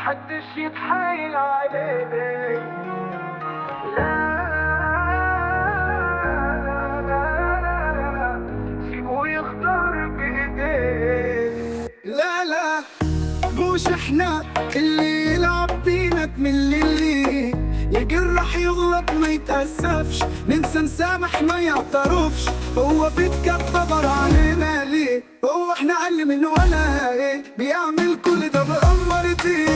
محدش يتحايل عليه. لا سيبه يختار بإيديه. لا لا مش احنا اللي يلعب بينا تمل اللي يجرح يغلط ما يتأسفش، ننسى نسامح ما يعترفش. هو بيتكبر علينا ليه؟ هو احنا اقل منه ولا ايه؟ بيعمل كل ده بأمرتين.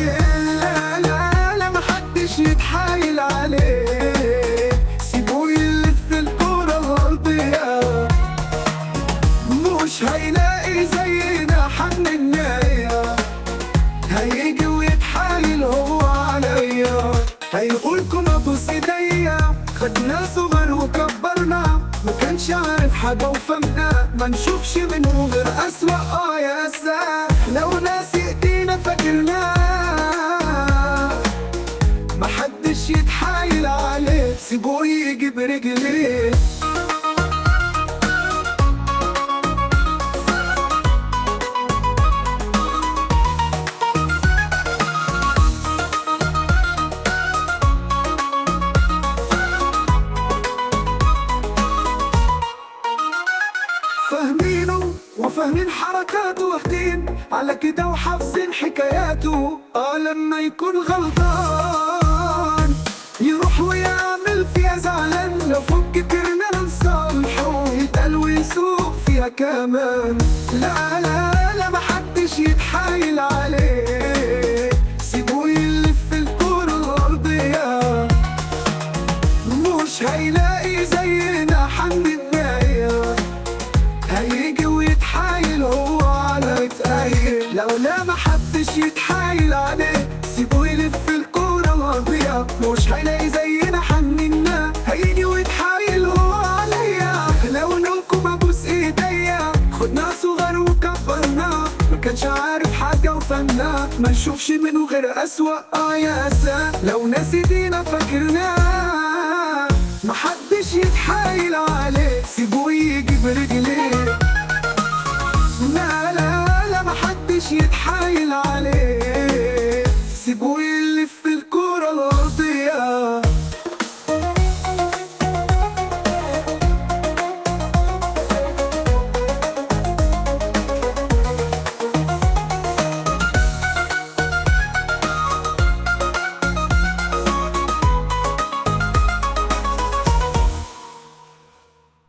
لا لا لا محدش يتحايل عليه، سيبوه يلف الكورة الأرضية. مش هيلاقي زينا حننايا، هيجي ويتحايل هو عليا. هيقولكم ابوس ايديا، خدنا صغر وكبرنا، ما كانش عارف حاجة وفهمنا، ما نشوفش منه غير أسوأ. يا سا لو ناس ايدينا فاكرنا، محدش يتحايل عليه، سيبوه يجي برجليه. فاهمينه وفاهمين حركاته، واخدين على كده وحافظين حكاياته. لما يكون غلطان يروح ويعمل فيها زعلان، لو فك كرنا نصالحه يتقل ويسوق فيها كمان. لا لا لا محدش يتحايل عليه، سيبوه يلف الكورة الأرضية. مش هيلاقي زينا حننايا، هيجي ويتحايل هو على يتقايل. لو لا محدش يتحايل عليه، سيبوه يلف الكورة الأرضية. مش هيلاقي زينا حننا، هيجي ويتحايل هو عليا. لو نقولكم ابوس ايديا، خدنا صغر وكبرنا، ما كانش عارف حاجة وفهمنا، ما نشوفش منه غير أسوأ. يا سا لو ناس ايدينا فاكرنا، محدش يتحايل عليه، سيبوه يجي برجليه. لا لا لا محدش يتحايل عليه، سيبوه يلف الكورة الأرضية.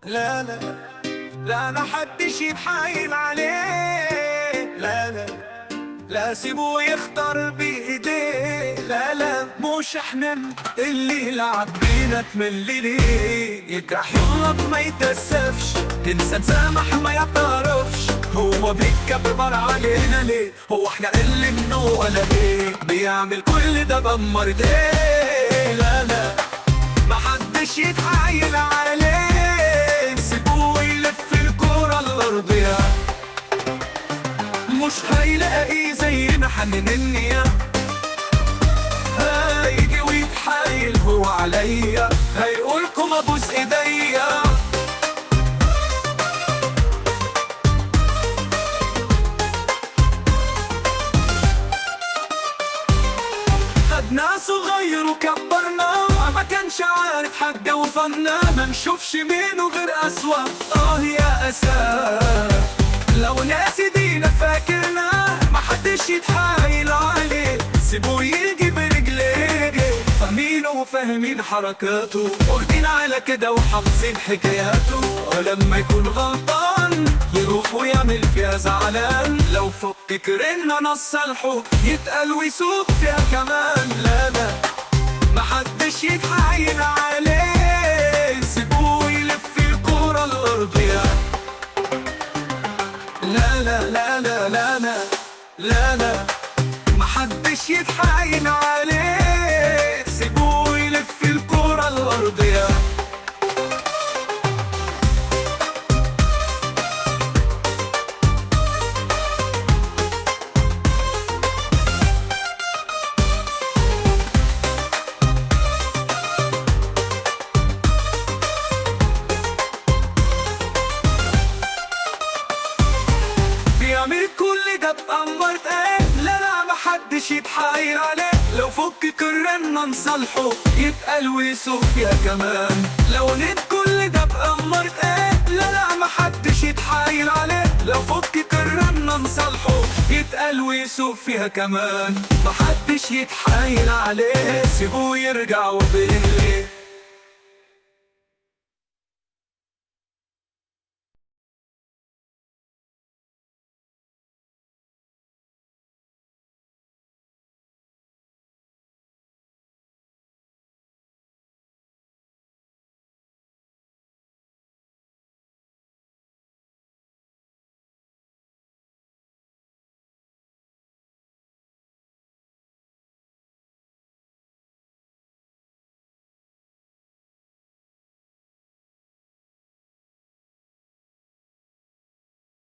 لا لا لا محدش يتحايل عليه. لا لا لا سيبوه يختار بإيديه. لا لا مش احنا اللي يلعب بينا تمل ليه، يجرح يغلط ما يتأسفش، ننسى نسامح ما يعترفش. هو بيتكبر علينا ليه؟ هو احنا اللي منه ولا ايه؟ بيعمل كل ده بأمرتين. لا لا محدش يتحايل عليه، سيبوه يلف الكورة الأرضية. مش هيلاقي زينا حنن النية، هيجي ويتحايل هو عليا. هيقولكم ابوس ايديا، خدنا صغير وكبرنا، ما كانش عارف حاجة وفهمنا، ما نشوفش منه غير أسوأ. يا أسى لو ناس ايدينا فاكرنا، محدش يتحايل عليه، سيبوه يجي برجليه. فاهمينه وفاهمين حركاته، واخدين على كده وحافظين حكاياته. ولما يكون غلطان يروح ويعمل فيها زعلان، لو فك كرنا نصالحه يتقل ويسوق فيها كمان. لا لا محدش يتحايل عليه، سيبوه يلف الكورة الأرضية. لا لا لا لا لا لا لا لا محدش يتحايل عليه، سيبوه يلف الكورة الأرضية. بيعمل كل ده بأمرت ايه؟ لا لا محدش يتحايل عليه، لو فك كرمنا نصلحه يتقل ويسوق فيها كمان. لو نيت كل ده بأمرت ايه، لا لا محدش يتحايل عليه، لو فك كرمنا نصلحه يتقل ويسوق فيها كمان. محدش يتحايل عليه، سيبوه يرجع وبإيه.